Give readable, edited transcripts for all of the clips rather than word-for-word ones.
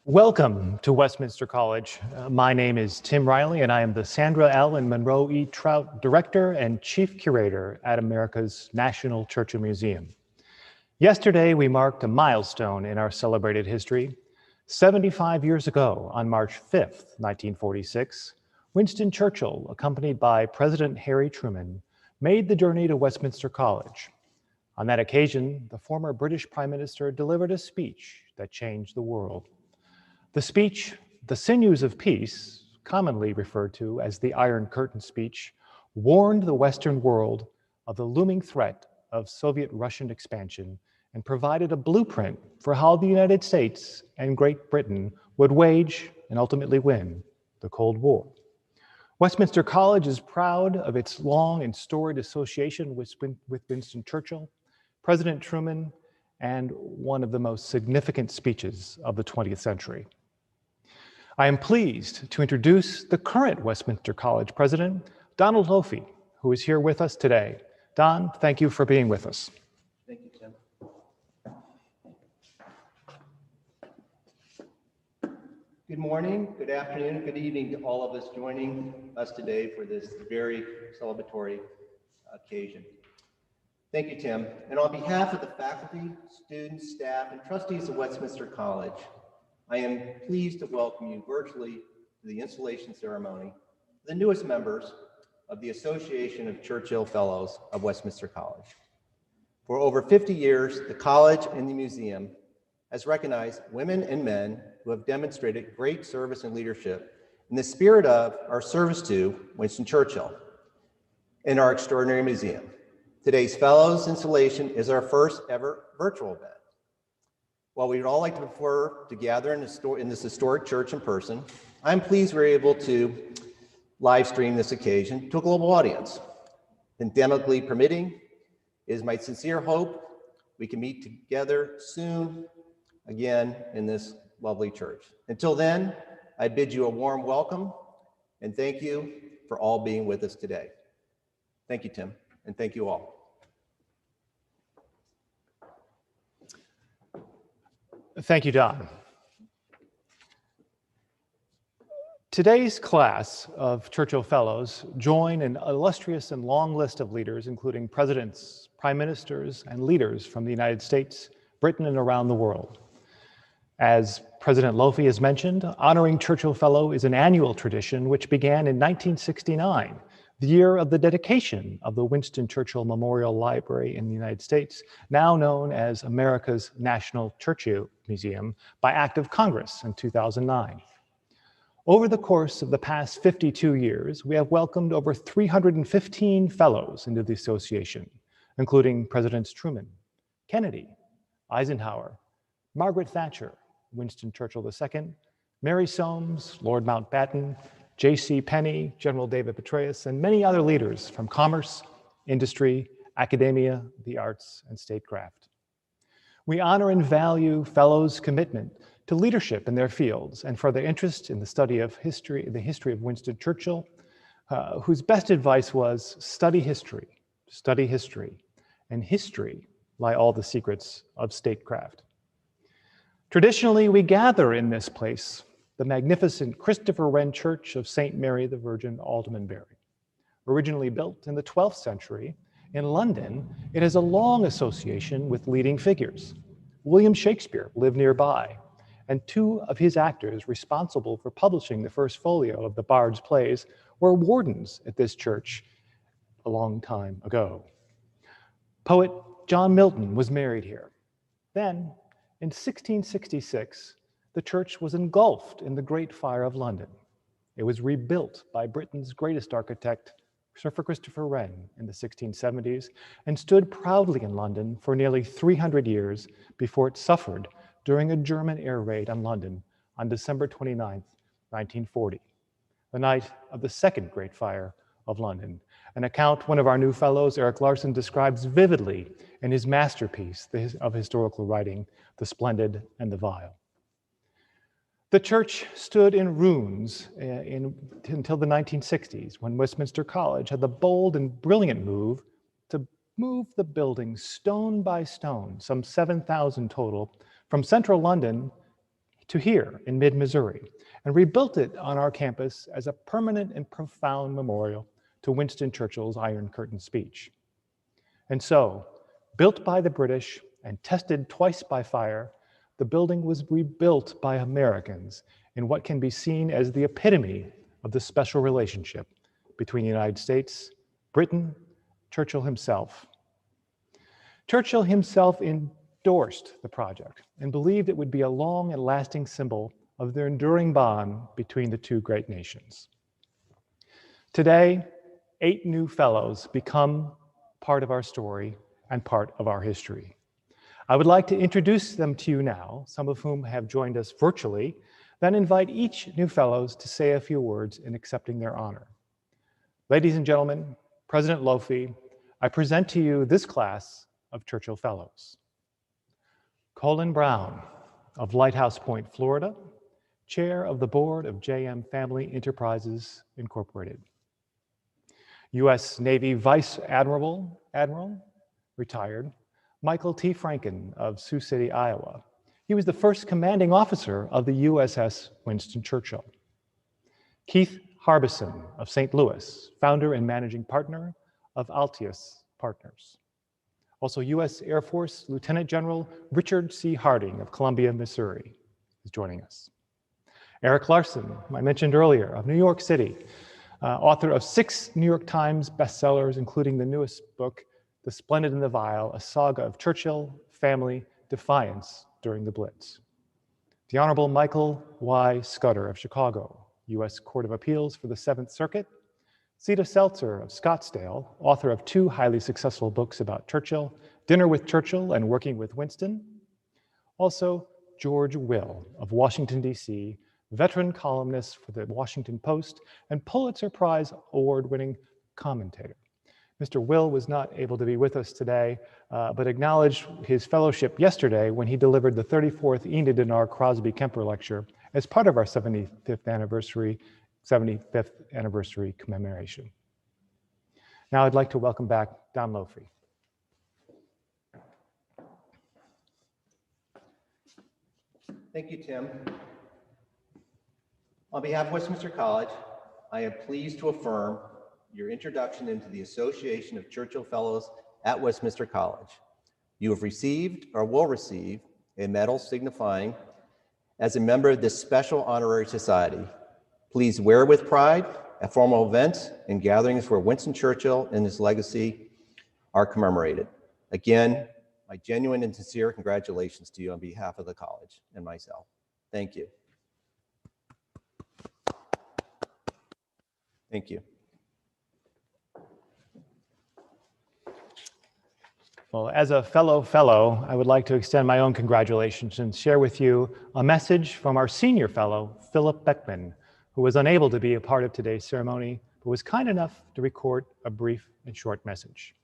Welcome to Westminster College. My name is Tim Riley, and I am the Sandra L. and Monroe E. Trout Director and Chief Curator at America's National Churchill Museum. Yesterday, we marked a milestone in our celebrated history. 75 years ago, on March 5th, 1946, Winston Churchill, accompanied by President Harry Truman, made the journey to Westminster College. On that occasion, the former British Prime Minister delivered a speech that changed the world. The speech, the Sinews of Peace, commonly referred to as the Iron Curtain speech, warned the Western world of the looming threat of Soviet-Russian expansion and provided a blueprint for how the United States and Great Britain would wage and ultimately win the Cold War. Westminster College is proud of its long and storied association with Winston Churchill, President Truman, and one of the most significant speeches of the 20th century. I am pleased to introduce the current Westminster College president, Donald Lofi, who is here with us today. Don, thank you for being with us. Thank you, Tim. Good morning, good afternoon, good evening to all of us joining us today for this very celebratory occasion. Thank you, Tim. And on behalf of the faculty, students, staff, and trustees of Westminster College, I am pleased to welcome you virtually to the installation ceremony of the newest members of the Association of Churchill Fellows of Westminster College. For over 50 years, the college and the museum has recognized women and men who have demonstrated great service and leadership in the spirit of our service to Winston Churchill in our extraordinary museum. Today's Fellows installation is our first ever virtual event. While we'd all like to prefer to gather in this historic church in person, I'm pleased we're able to live stream this occasion to a global audience. Pandemically permitting, it is my sincere hope we can meet together soon again in this lovely church. Until then, I bid you a warm welcome and thank you for all being with us today. Thank you, Tim, and thank you all. Thank you, Don. Today's class of Churchill Fellows join an illustrious and long list of leaders, including presidents, prime ministers, and leaders from the United States, Britain, and around the world. As President Lofi has mentioned, honoring Churchill Fellow is an annual tradition which began in 1969, the year of the dedication of the Winston Churchill Memorial Library in the United States, now known as America's National Churchill Museum, by Act of Congress in 2009. Over the course of the past 52 years, we have welcomed over 315 fellows into the association, including Presidents Truman, Kennedy, Eisenhower, Margaret Thatcher, Winston Churchill II, Mary Soames, Lord Mountbatten, J.C. Penney, General David Petraeus, and many other leaders from commerce, industry, academia, the arts, and statecraft. We honor and value fellows' commitment to leadership in their fields and for their interest in the study of history, the history of Winston Churchill, whose best advice was study history, and history lie all the secrets of statecraft. Traditionally, we gather in this place the magnificent Christopher Wren Church of St. Mary the Virgin, Aldermanbury. Originally built in the 12th century in London, it has a long association with leading figures. William Shakespeare lived nearby, and two of his actors responsible for publishing the first folio of the Bard's plays were wardens at this church a long time ago. Poet John Milton was married here. Then, in 1666, the church was engulfed in the Great Fire of London. It was rebuilt by Britain's greatest architect, Sir Christopher Wren, in the 1670s, and stood proudly in London for nearly 300 years before it suffered during a German air raid on London on December 29, 1940, the night of the Second Great Fire of London, an account one of our new fellows, Erik Larson, describes vividly in his masterpiece of historical writing, The Splendid and the Vile. The church stood in ruins until the 1960s, when Westminster College had the bold and brilliant move to move the building stone by stone, some 7,000 total, from central London to here in mid-Missouri and rebuilt it on our campus as a permanent and profound memorial to Winston Churchill's Iron Curtain speech. And so, built by the British and tested twice by fire, the building was rebuilt by Americans in what can be seen as the epitome of the special relationship between the United States, Britain, Churchill himself. Churchill himself endorsed the project and believed it would be a long and lasting symbol of their enduring bond between the two great nations. Today, 8 new fellows become part of our story and part of our history. I would like to introduce them to you now, some of whom have joined us virtually, then invite each new fellows to say a few words in accepting their honor. Ladies and gentlemen, President Lofi, I present to you this class of Churchill Fellows. Colin Brown of Lighthouse Point, Florida, Chair of the Board of JM Family Enterprises, Incorporated. U.S. Navy Vice Admiral, retired, Michael T. Franken of Sioux City, Iowa. He was the first commanding officer of the USS Winston Churchill. Keith Harbison of St. Louis, founder and managing partner of Altius Partners. Also, U.S. Air Force Lieutenant General Richard C. Harding of Columbia, Missouri is joining us. Erik Larson, I mentioned earlier, of New York City, author of 6 New York Times bestsellers, including the newest book, The Splendid and the Vile, a saga of Churchill family defiance during the Blitz. The Honorable Michael Y. Scudder of Chicago, U.S. Court of Appeals for the 7th Circuit. Cita Stelzer of Scottsdale, author of 2 highly successful books about Churchill, Dinner with Churchill and Working with Winston. Also, George Will of Washington, D.C., veteran columnist for the Washington Post and Pulitzer Prize award-winning commentator. Mr. Will was not able to be with us today, but acknowledged his fellowship yesterday when he delivered the 34th Enid and R. Crosby Kemper Lecture as part of our 75th anniversary commemoration. Now I'd like to welcome back Don Lofi. Thank you, Tim. On behalf of Westminster College, I am pleased to affirm your introduction into the Association of Churchill Fellows at Westminster College. You have received or will receive a medal signifying as a member of this special honorary society. Please wear with pride at formal events and gatherings where Winston Churchill and his legacy are commemorated. Again, my genuine and sincere congratulations to you on behalf of the college and myself. Thank you. Thank you. Well, as a fellow, I would like to extend my own congratulations and share with you a message from our senior fellow, Philip Beckman, who was unable to be a part of today's ceremony, but was kind enough to record a brief and short message.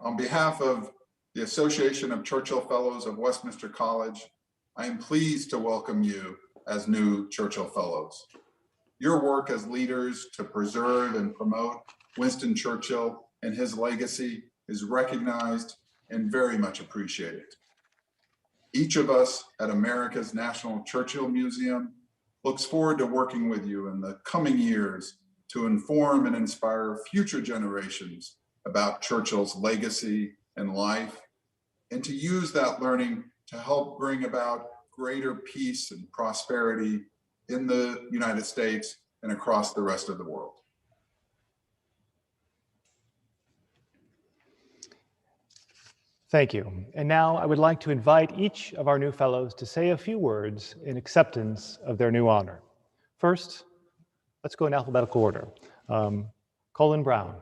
On behalf of the Association of Churchill Fellows of Westminster College, I am pleased to welcome you as new Churchill Fellows. Your work as leaders to preserve and promote Winston Churchill and his legacy is recognized and very much appreciated. Each of us at America's National Churchill Museum looks forward to working with you in the coming years to inform and inspire future generations about Churchill's legacy and life, and to use that learning to help bring about greater peace and prosperity in the United States and across the rest of the world. Thank you. And now I would like to invite each of our new fellows to say a few words in acceptance of their new honor. First, let's go in alphabetical order. Colin Brown.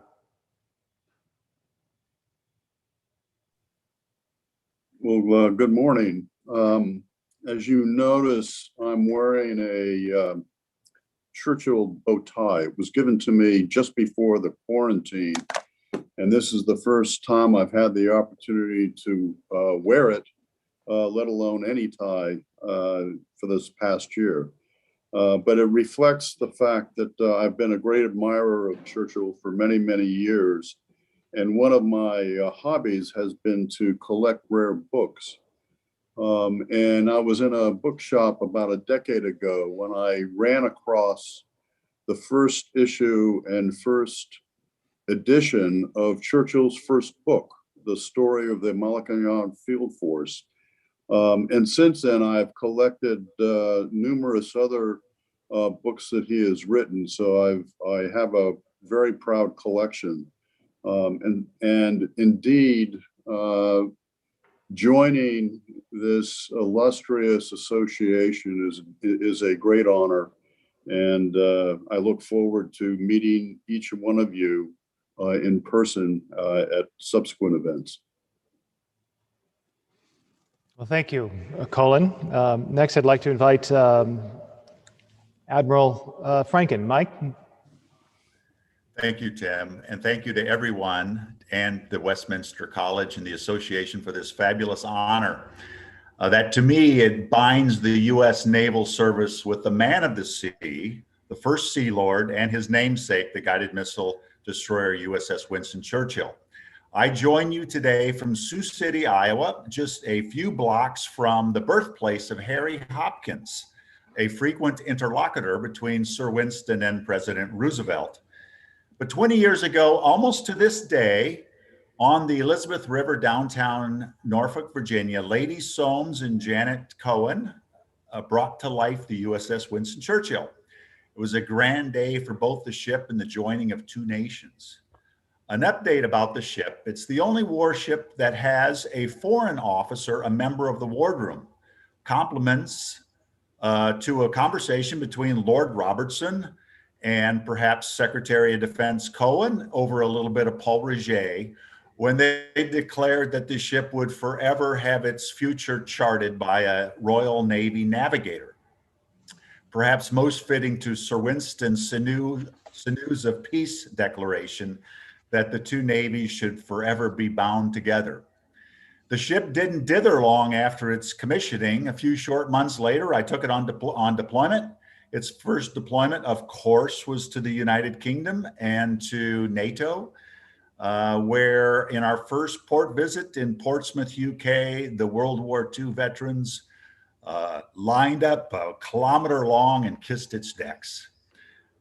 Well, good morning. As you notice, I'm wearing a Churchill bow tie. It was given to me just before the quarantine, and this is the first time I've had the opportunity to wear it, let alone any tie, for this past year. But it reflects the fact that I've been a great admirer of Churchill for many, many years. And one of my hobbies has been to collect rare books. And I was in a bookshop about a decade ago when I ran across the first issue and first edition of Churchill's first book, The Story of the Malacañang Field Force. And since then, I've collected numerous other books that he has written. So I have a very proud collection. And indeed, joining this illustrious association is a great honor. And I look forward to meeting each one of you in person at subsequent events. Well, thank you, Colin. Next, I'd like to invite Admiral Franken. Mike? Thank you, Tim, and thank you to everyone and the Westminster College and the Association for this fabulous honor. That to me, it binds the U.S. Naval Service with the man of the sea, the first Sea Lord, and his namesake, the guided missile destroyer USS Winston Churchill. I join you today from Sioux City, Iowa, just a few blocks from the birthplace of Harry Hopkins, a frequent interlocutor between Sir Winston and President Roosevelt. But 20 years ago, almost to this day, on the Elizabeth River, downtown Norfolk, Virginia, Lady Soames and Janet Cohen brought to life the USS Winston Churchill. It was a grand day for both the ship and the joining of two nations. An update about the ship: it's the only warship that has a foreign officer, a member of the wardroom. Compliments to a conversation between Lord Robertson and perhaps Secretary of Defense Cohen over a little bit of Paul Roget, when they declared that the ship would forever have its future charted by a Royal Navy navigator. Perhaps most fitting to Sir Winston's Sinews of Peace declaration that the two navies should forever be bound together. The ship didn't dither long after its commissioning. A few short months later, I took it on deployment. Its first deployment, of course, was to the United Kingdom and to NATO, where in our first port visit in Portsmouth, UK, the World War II veterans lined up a kilometer long and kissed its decks.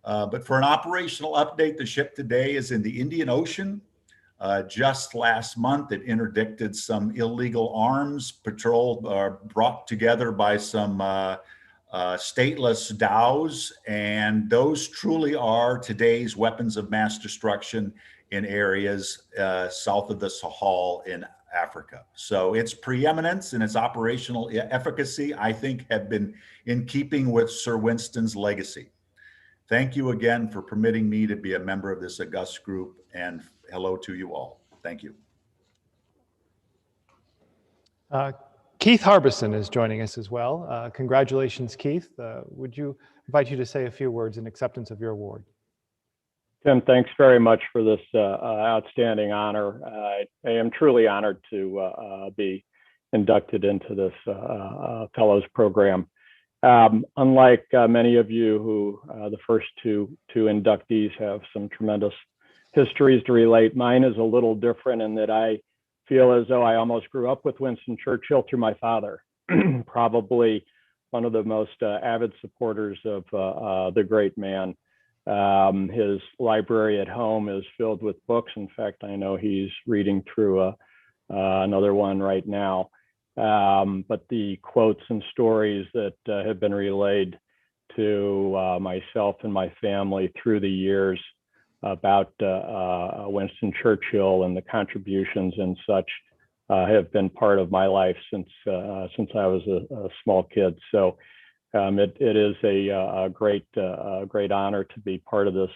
But for an operational update, the ship today is in the Indian Ocean. Just last month, it interdicted some illegal arms patrol brought together by some stateless dhows, and those truly are today's weapons of mass destruction in areas south of the Sahel in Africa. So its preeminence and its operational efficacy, I think, have been in keeping with Sir Winston's legacy. Thank you again for permitting me to be a member of this august group, and hello to you all. Thank you. Keith Harbison is joining us as well. Congratulations, Keith. Would you invite you to say a few words in acceptance of your award? Tim, thanks very much for this outstanding honor. I am truly honored to be inducted into this Fellows program. Unlike many of you who the first two inductees have some tremendous histories to relate, mine is a little different in that I feel as though I almost grew up with Winston Churchill through my father, probably one of the most avid supporters of the great man. His library at home is filled with books. In fact, I know he's reading through another one right now. But the quotes and stories that have been relayed to myself and my family through the years about Winston Churchill and the contributions and such have been part of my life since I was a small kid. So it is a great honor to be part of this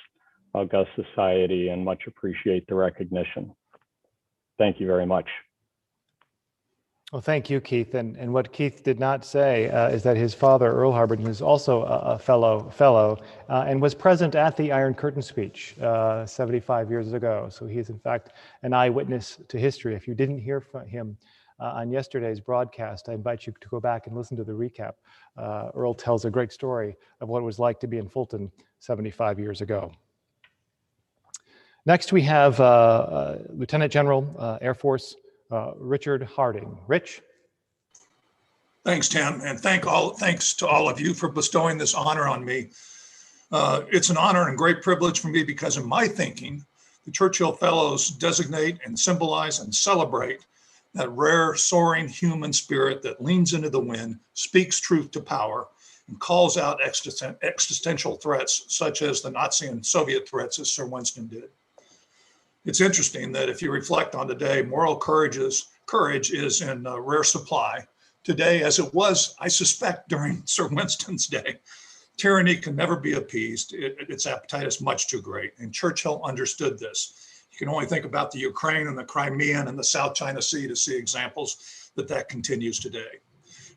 august society, and much appreciate the recognition. Thank you very much. Well, thank you, Keith. And what Keith did not say is that his father, Earl Harbison, is also a fellow and was present at the Iron Curtain speech 75 years ago. So he is, in fact, an eyewitness to history. If you didn't hear from him on yesterday's broadcast, I invite you to go back and listen to the recap. Earl tells a great story of what it was like to be in Fulton 75 years ago. Next, we have Lieutenant General, Air Force, Richard Harding. Rich? Thanks, Tim, and thanks to all of you for bestowing this honor on me. It's an honor and great privilege for me because in my thinking, the Churchill Fellows designate and symbolize and celebrate that rare, soaring human spirit that leans into the wind, speaks truth to power, and calls out existential threats such as the Nazi and Soviet threats, as Sir Winston did. It's interesting that if you reflect on today, moral courage is in rare supply today, as it was, I suspect, during Sir Winston's day. Tyranny can never be appeased. Its appetite is much too great. And Churchill understood this. You can only think about the Ukraine and the Crimean and the South China Sea to see examples that continues today.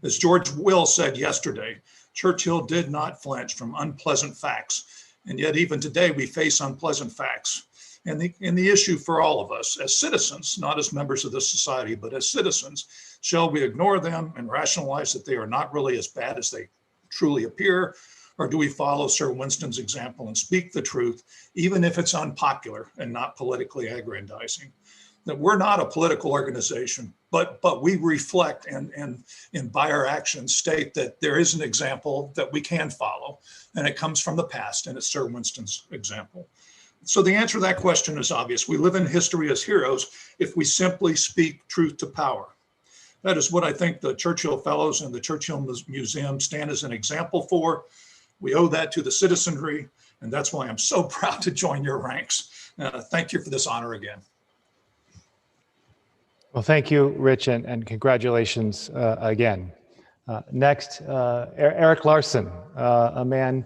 As George Will said yesterday, Churchill did not flinch from unpleasant facts. And yet even today we face unpleasant facts. And the issue for all of us as citizens, not as members of this society, but as citizens, shall we ignore them and rationalize that they are not really as bad as they truly appear? Or do we follow Sir Winston's example and speak the truth, even if it's unpopular and not politically aggrandizing? That we're not a political organization, but we reflect and by our actions state that there is an example that we can follow, and it comes from the past, and it's Sir Winston's example. So the answer to that question is obvious. We live in history as heroes if we simply speak truth to power. That is what I think the Churchill Fellows and the Churchill Museum stand as an example for. We owe that to the citizenry, and that's why I'm so proud to join your ranks. Thank you for this honor again. Well, thank you, Rich, and congratulations again. Next, Erik Larson, a man,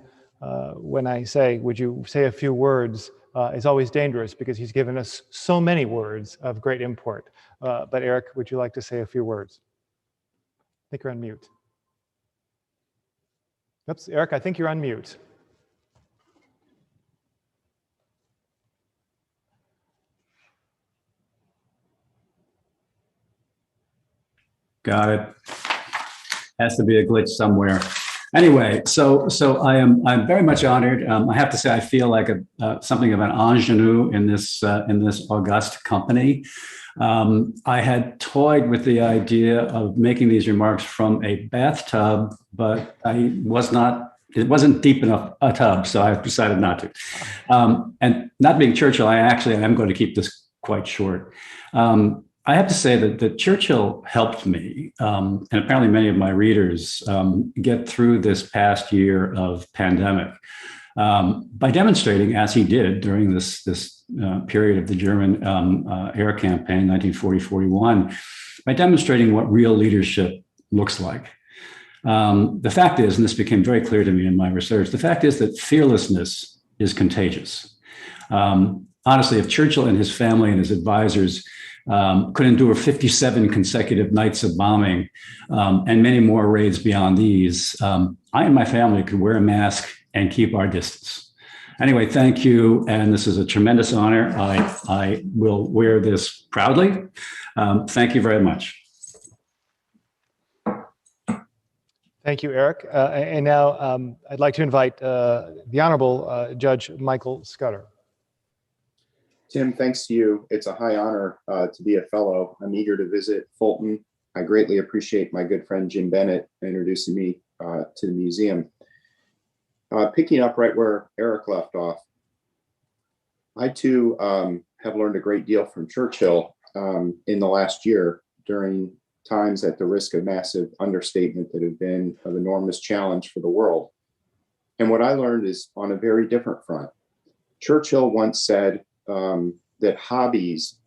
when I say, would you say a few words, is always dangerous because he's given us so many words of great import. But Erik, would you like to say a few words? I think you're on mute. Oops, Erik, I think you're on mute. Got it. Has to be a glitch somewhere. Anyway, so I'm very much honored. I have to say I feel like something of an ingenue in this august company. I had toyed with the idea of making these remarks from a bathtub, but it wasn't deep enough a tub, so I decided not to. And not being Churchill, I am going to keep this quite short. I have to say that Churchill helped me, and apparently many of my readers, get through this past year of pandemic by demonstrating, as he did during this period of the German air campaign, 1940-41, by demonstrating what real leadership looks like. The fact is, and this became very clear to me in my research, the fact is that fearlessness is contagious. Honestly, if Churchill and his family and his advisors could endure 57 consecutive nights of bombing and many more raids beyond these, I and my family could wear a mask and keep our distance. Anyway, thank you. And this is a tremendous honor. I will wear this proudly. Thank you very much. Thank you, Erik. And now I'd like to invite the Honorable Judge Michael Scudder. Tim, thanks to you. It's a high honor to be a fellow. I'm eager to visit Fulton. I greatly appreciate my good friend Jim Bennett introducing me to the museum. Picking up right where Erik left off, I too have learned a great deal from Churchill in the last year during times at the risk of massive understatement that have been of enormous challenge for the world. And what I learned is on a very different front. Churchill once said, that hobbies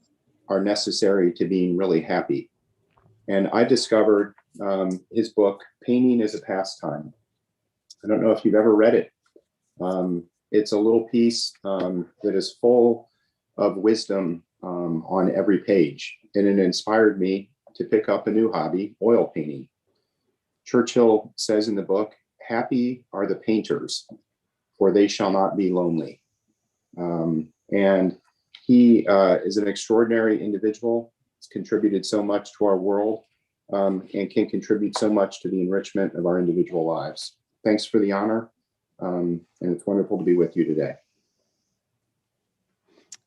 are necessary to being really happy. And I discovered his book, Painting is a Pastime. I don't know if you've ever read it. It's a little piece that is full of wisdom on every page. And it inspired me to pick up a new hobby, oil painting. Churchill says in the book, happy are the painters, for they shall not be lonely. And he is an extraordinary individual. He's contributed so much to our world and can contribute so much to the enrichment of our individual lives. Thanks for the honor, and it's wonderful to be with you today.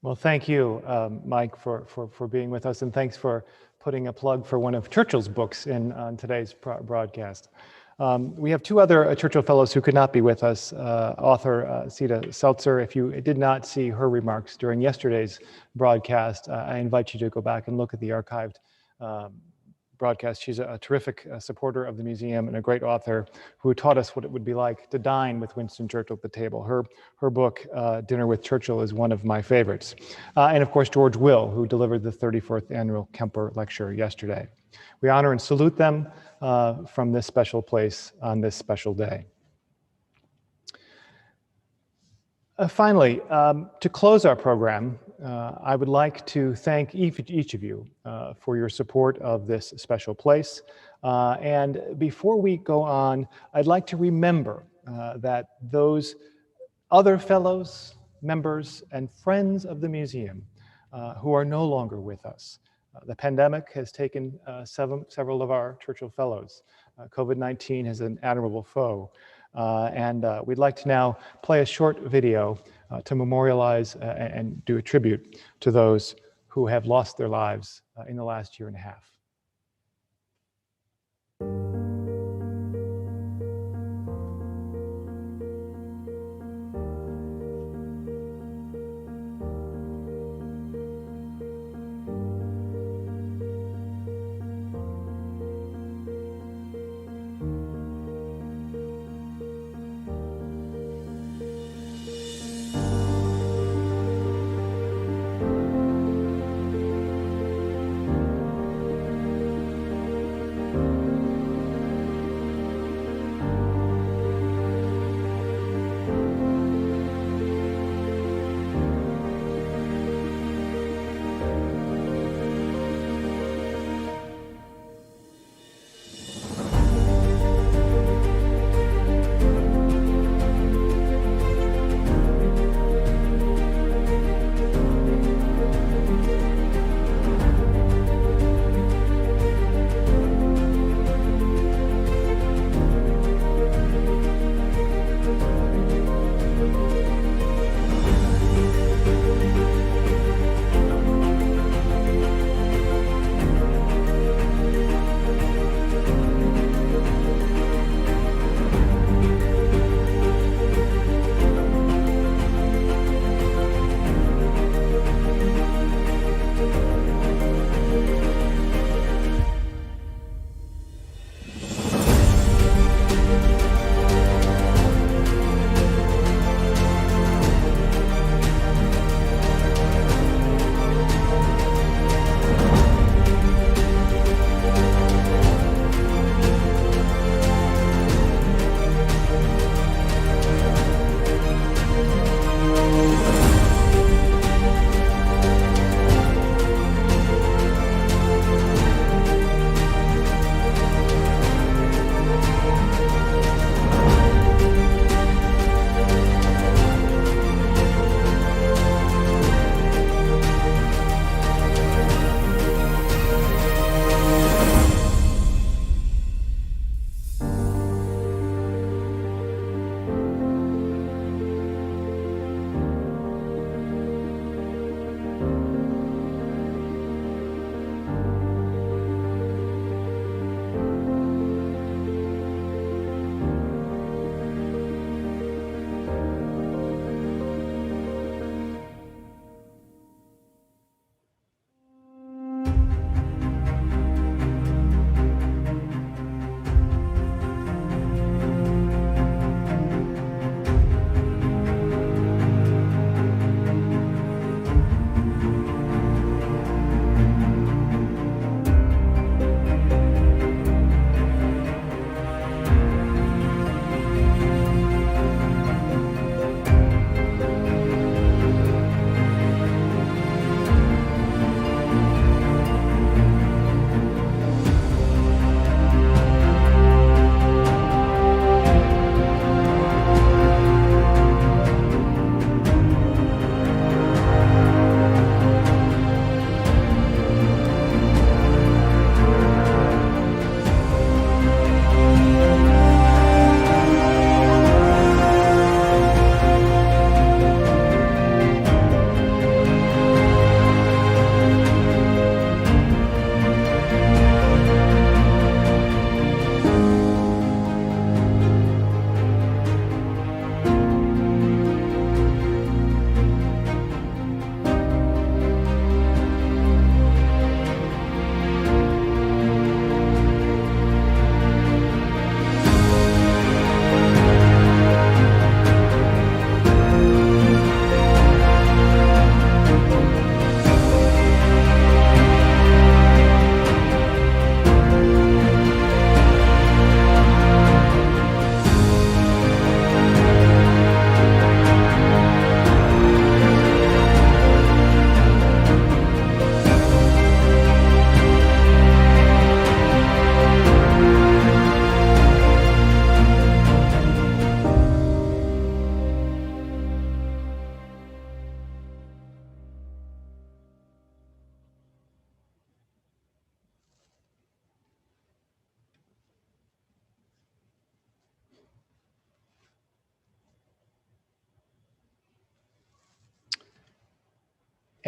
Well, thank you, Mike, for being with us, and thanks for putting a plug for one of Churchill's books on today's broadcast. We have two other Churchill Fellows who could not be with us. Author Cita Stelzer, if you did not see her remarks during yesterday's broadcast, I invite you to go back and look at the archived broadcast. She's a terrific supporter of the museum and a great author who taught us what it would be like to dine with Winston Churchill at the table. Her book, Dinner with Churchill, is one of my favorites. And of course, George Will, who delivered the 34th Annual Kemper Lecture yesterday. We honor and salute them from this special place on this special day. Finally, to close our program, I would like to thank each of you for your support of this special place. And before we go on, I'd like to remember that those other fellows, members, and friends of the museum who are no longer with us. The pandemic has taken several of our Churchill Fellows. COVID-19 is an admirable foe. And we'd like to now play a short video to memorialize and do a tribute to those who have lost their lives in the last year and a half.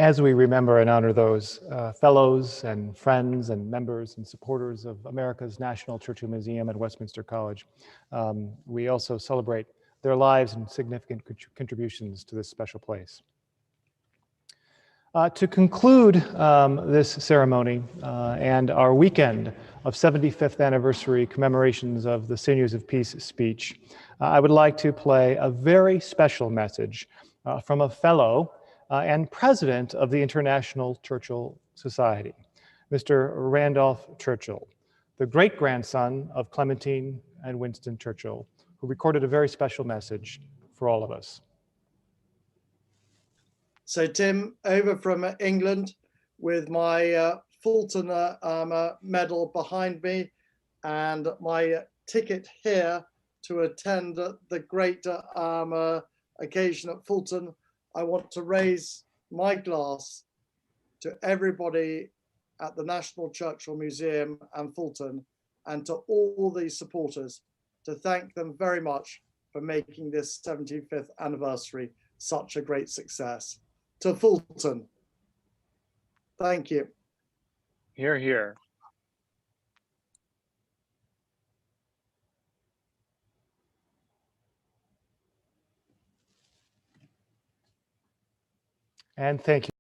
as we remember and honor those fellows and friends and members and supporters of America's National Churchill Museum at Westminster College, we also celebrate their lives and significant contributions to this special place. To conclude this ceremony and our weekend of 75th anniversary commemorations of the Sinews of Peace speech, I would like to play a very special message from a fellow and president of the International Churchill Society, Mr. Randolph Churchill, the great-grandson of Clementine and Winston Churchill, who recorded a very special message for all of us. So Tim, over from England with my Fulton medal behind me and my ticket here to attend the great occasion at Fulton. I want to raise my glass to everybody at the National Churchill Museum and Fulton, and to all the supporters, to thank them very much for making this 75th anniversary such a great success. To Fulton, thank you. Hear, hear. And thank you.